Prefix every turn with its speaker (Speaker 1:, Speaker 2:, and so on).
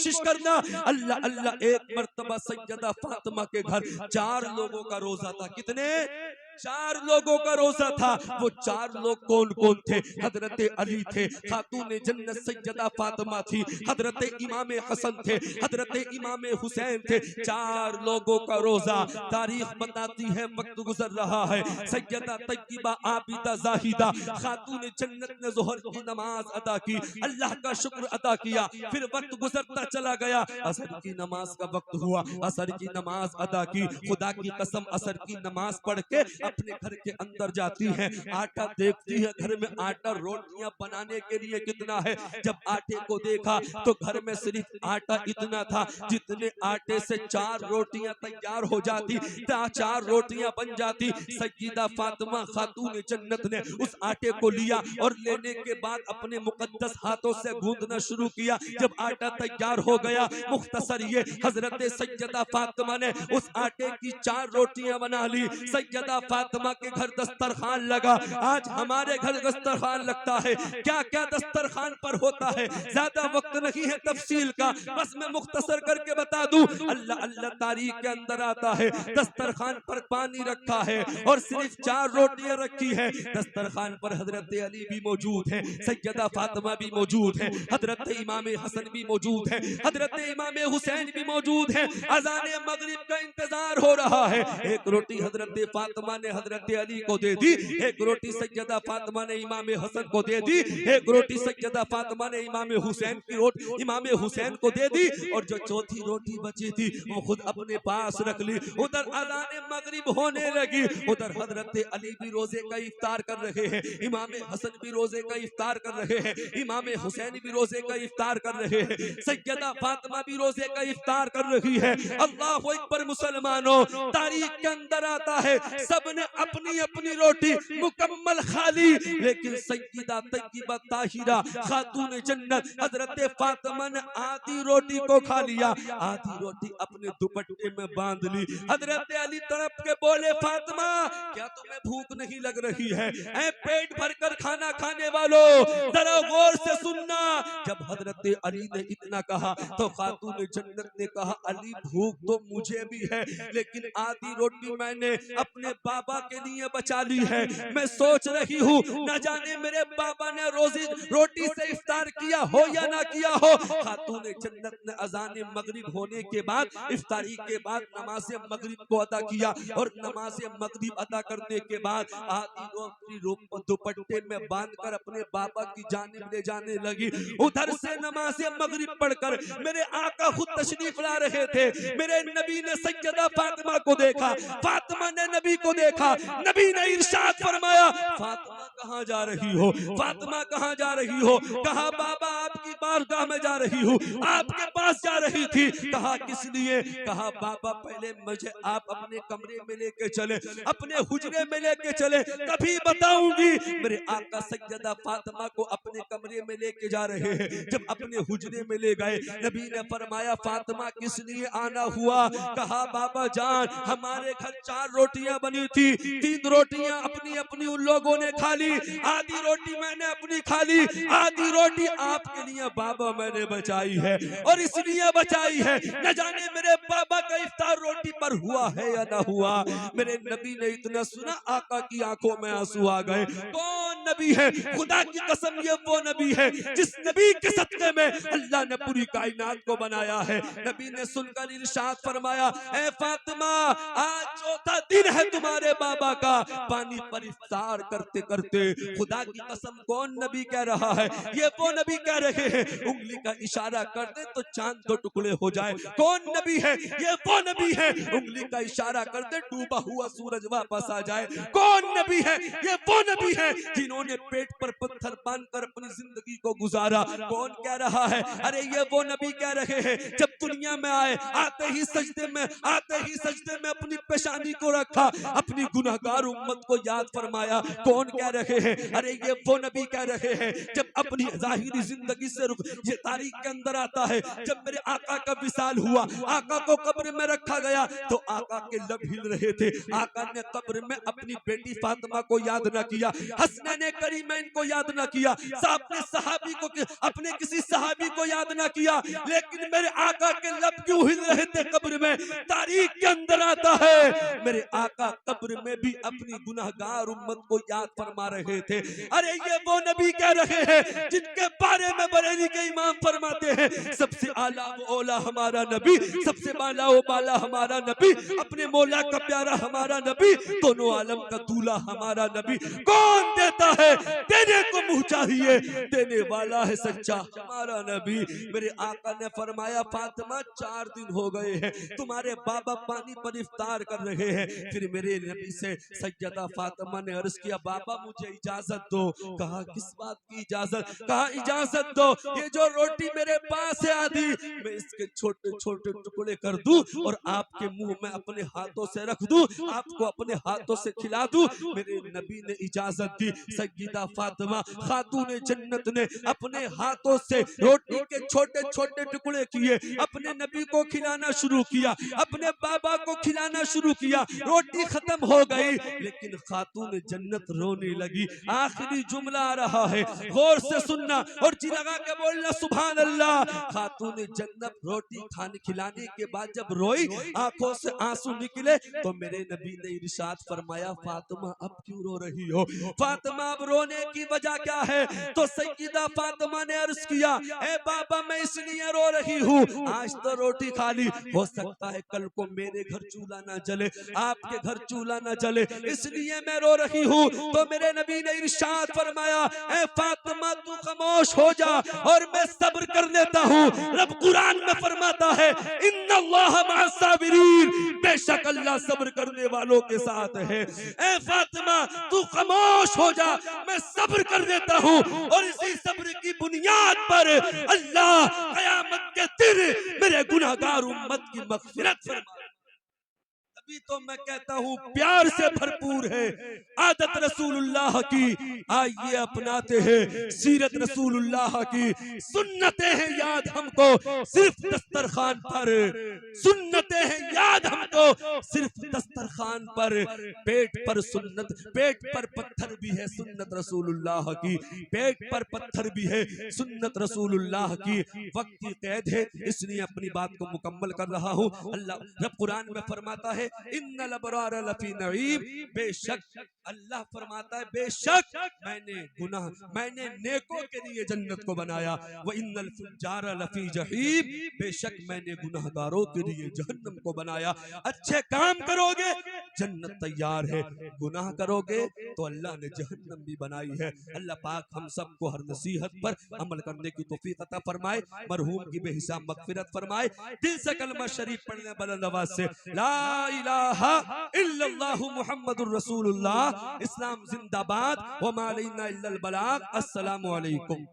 Speaker 1: कोशिश करना। अल्लाह अल्लाह, एक मर्तबा सैयदा फातिमा के घर 4 लोगों का रोजा था। कितने? 4 लोगों का रोजा था। वो 4 लोग कौन कौन थे? हजरत अली थे, खातून जन्नत सैयदा फातिमा थी, हजरत इमाम हसन थे, हजरत इमाम हुसैन थे। 4 लोगों का रोजा। तारीख बताती है वक्त गुजर रहा है, सैयदा तय्यबा आबिदा जाहिदा खातून जन्नत ने जोहर की नमाज अदा की, अल्लाह का शुक्र अदा किया। फिर वक्त गुजरता चला गया, असर की नमाज का वक्त हुआ, असर की नमाज अदा की। खुदा की कसम, असर की नमाज पढ़ के अपने घर के अंदर जाती है, आटा देखती है, घर में आटा रोटियां बनाने के लिए कितना है। जब आटे को देखा तो घर में सिर्फ आटा इतना था जितने आटे से 4 रोटियां तैयार हो जाती, 4 रोटियां बन जाती। सैयदा फातिमा खातून जन्नत ने उस आटे को लिया और लेने के बाद अपने मुकद्दस हाथों से गूंदना शुरू किया। जब आटा तैयार हो गया, मुख्तसर ये हजरत सैयदा फातिमा ने उस आटे की 4 रोटियां बना ली। सैयदा फातिमा के घर दस्तरखान लगा। आज हमारे घर दस्तरखान लगता है, क्या क्या दस्तरखान पर होता है, ज्यादा वक्त नहीं है तफसील का, बस मैं मुख्तसर करके बता दूं। अल्लाह अल्लाह तारीख के अंदर आता है, दस्तरखान पर पानी रखा है और सिर्फ 4 रोटियां रखी है। दस्तरखान पर हजरत अली भी मौजूद है, सैयदा फातिमा भी मौजूद है, हजरत इमाम हसन भी मौजूद है, हजरत इमाम हुसैन भी मौजूद है। अज़ान मगरिब का इंतजार हो रहा है। एक रोटी हजरत फातिमा ने हजरत अली को दे दी, एक रोटी सैयदा फातिमा ने इमाम हसन को दे दी, एक रोटी सैयदा फातिमा ने इमाम हुसैन की रोटी इमाम हुसैन को दे दी, और जो चौथी रोटी बची थी वो खुद अपने पास रख ली। उधर अज़ान मगरिब होने लगी, उधर हजरत अली भी रोजे का इफ्तार कर रहे हैं, इमाम हसन भी रोजे का इफ्तार कर रहे हैं, इमाम हुसैन भी रोजे का इफ्तार कर रहे हैं, सैयदा फातिमा भी रोजे का इफ्तार कर रही है। अल्लाहु अकबर। मुसलमानों, तारीख के अंदर आता है सबने अपनी अपनी रोटी मुकम्मल खा ली, लेकिन सैयदा तय्यबा ताहिरा खातून जन्नत हजरत फातिमा ने आधी रोटी को खा लिया, आधी रोटी अपने दुपट्टे में बांध ली। हजरत अली तड़प के बोले, फातिमा क्या तुम्हें भूख नहीं लग रही है? ऐ पेट भरकर खाना खाने वालों, जरा गौर से सुनना। जब हजरत अली ने इतना कहा तो खातून जन्नत ने कहा, अली भूख तो मुझे भी है, लेकिन आधी रोटी मैंने अपने बाबा के लिए बचा ली है। मैं सोच रही हूँ न जाने मेरे बाबा ने रोटी से इफ्तार किया हो या ना किया हो। खातून जन्नत ने अज़ान मगरिब होने के बाद इफ्तारी के बाद नमाज मगरिब को अदा किया, और नमाज मगरिब अदा करने के बाद आधी रोटी दुपट्टे में बांधकर अपने बाबा की जानिब ले जाने लगी। उधर से नमाज मगरिब पढ़कर मेरे आका खुद तशरीफ ला रहे थे। मेरे नबी ने सैयदा फातिमा को देखा, फातिमा ने नबी को देखा, नबी ने इरशाद फरमाया, फातिमा कहाँ जा रही हो? फातिमा कहाँ जा रही हो? कहा, बाबा आपकी बारगाह में जा रही हूँ, आपके पास जा रही थी। कहा, किस लिए? कहा, बाबा पहले मुझे आप अपने कमरे में लेके चले, अपने हुजरे में लेके चले, तभी बताऊंगी। मेरे आका सैयदा फातिमा को अपने कमरे में लेके जा रहे हैं। जब अपने हुजरे में ले गए, नबी ने फरमाया, फातिमा किस लिए आना हुआ? कहा, बाबा जान हमारे घर 4 रोटियां बनी थी, 3 रोटियां अपनी अपनी उन लोगों ने खा ली, आधी रोटी मैंने अपनी खा ली, आधी रोटी आपके लिए बाबा मैंने बचाई है, और इसलिए बचाई है न जाने मेरे बाबा का इफ्तार रोटी पर हुआ है या ना हुआ। मेरे नबी ने इतना सुना, आका की आंखों में आंसू आ गए। कौन नबी है? खुदा की कसम ये वो नबी है जिस नबी के सदके में अल्लाह ने पूरी कायनात को बनाया है। नबी ने सुनकर इरशाद फरमाया, ऐ फातिमा आज चौथा दिन है तुम्हारे बाबा का पानी पर इफ्तार करते करते। खुदा की कसम कौन नबी कह रहा है? ये वो नबी कह रहे हैं, उंगली का इशारा कर दे तो चांद 2 टुकड़े हो जाए। कौन नबी है? ये वो नबी है, उंगली का इशारा कर दे डूबा हुआ सूरज वापस आ जाए। कौन नबी है? ये वो नबी है जिन्होंने पेट पर पत्थर बांधकर अपनी जिंदगी को गुजारा। कौन कह रहा है? अरे ये वो नबी कह रहे हैं जब दुनिया में आए आते ही सजदे में अपनी पेशानी को रखा, अपनी गुनहगार उम्मत को याद फरमाया। कौन कह रहे हैं? अरे ये वो नबी कह रहे हैं जब अपनी जाहिरी जिंदगी से रुक, ये तारीख के अंदर आता है, जब मेरे आका का विसाल हुआ, आका को कब्र में रखा गया तो आका के लब हिल रहे थे। आका ने कब्र में अपनी बेटी फातिमा को याद न किया, हसनैन करीमैन को याद न किया, अपने सहाबी को, अपने किसी सहाबी को याद न किया, लेकिन मेरे आका के लब क्यों हिल रहे थे कब्र में? तारीख के अंदर आता है मेरे आका कब्र में भी अपनी गुनहगार उम्मत को याद फरमा रहे थे। अरे ये वो नबी कह रहे हैं जिनके बारे में बरेली के इमाम फरमाते हैं सबसे आला वो ओला हमारा नबी, सबसे बाला वो बाला हमारा नबी, अपने मौला का प्यारा हमारा नबी, दोनों आलम का दूल्हा हमारा नबी। कौन देता है? देने को मुंह चाहिए, देने वाला है सच्चा हमारा नबी। मेरे आका ने फरमाया फातिमा 4 दिन हो गए हैं तुम्हारे बाबा पानी पर इफ्तार कर रहे हैं। फिर मेरे नबी से सैयदा फातिमा ने अर्ज किया बाबा मुझे इजाजत दो। कहा किस बात की इजाजत? कहा इजाजत दो ये जो रोटी मेरे पास है आधी, मैं इसके छोटे छोटे टुकड़े कर दूं और आपके मुंह में अपने हाथों से रख दूं, आपको अपने हाथों से खिला दूं। मेरे नबी ने इजाजत दी। सैयदा फातिमा खातून जन्नत ने अपने हाथों से रोटी के छोटे छोटे टुकड़े किए, अपने नबी को खिलाना शुरू किया, अपने बाबा को खिलाना शुरू किया। रोटी खत्म हो गई लेकिन खातून जन्नत रोने लगी। आखिरी जुमला आ रहा है, गौर से सुनना और जी लगा के बोलना सुभान अल्लाह। खातून जन्नत रोटी खाने खिलाने के बाद जब रोई, आंखों से आंसू निकले तो मेरे नबी ने इरशाद फरमाया फातिमा अब क्यों रो रही हो? फातिमा अब रोने की वजह क्या है? तो सैयदा फातिमा ने अर्ज किया ए बाबा मैं इसलिए रो रही हूँ, आज तो रोटी खा ली, हो सकता है कल को मेरे घर चूल्हा ना जले, आपके घर चूल्हा ना जले, इसलिए मैं रो रही हूँ। तो मेरे नबी ने इरशाद फरमाया ए फातिमा तू खामोश हो जा और मैं सब्र कर लेता हूँ। रब कुरान में फरमाता है इन्नल्लाह मअस साबिरीन, बेशक अल्लाह सब्र करने वालों के साथ है। ए फातिमा तू खामोश हो जा, मैं सब्र कर देता हूँ और इसी सब्र की बुनियाद पर अल्लाह क़यामत के दिन मेरे गुनहगार उम्मत की मग़फ़िरत फरमा। अभी तो मैं कहता हूँ प्यार से भरपूर है आदत रसूलुल्लाह की, आइए अपनाते हैं सीरत रसूलुल्लाह की। सुन्नतें हैं याद हमको सिर्फ दस्तरखान पर, सुन्नतें हैं याद हमको सिर्फ दस्तरखान पर। पेट पर सुन्नत, पेट पर पत्थर भी है सुन्नत रसूलुल्लाह की, पेट पर पत्थर भी है सुन्नत रसूलुल्लाह की। वक्त की कैद है इसलिए अपनी बात को मुकम्मल कर रहा हूँ। अल्लाह रब कुरान में फरमाता है इन्नल अबरार लफी नईम, बेशक अल्लाह फरमाता है बेशक मैंने नेकों के लिए जन्नत को बनाया। व इन्नल फुज्जार लफी जहीम, बेशक मैंने गुनाहगारों के लिए जहन्नम को बनाया। अच्छे काम करोगे जन्नत तैयार है, गुनाह करोगे तो अल्लाह ने जहन्नम भी बनाई है। अल्लाह पाक हम सबको हर नसीहत पर अमल करने की तौफीक अता फरमाए, मरहूम की बेहिसाब मग़फ़िरत फरमाए। दिल से कलमा शरीफ पढ़ने बुलंद आवाज़ से ला इलाहा इल्लल्लाहु मुहम्मदुर रसूलुल्लाह, इस्लाम जिंदाबाद, व मा अलैना इल्लल बलाग। अस्सलामु अलैकुम।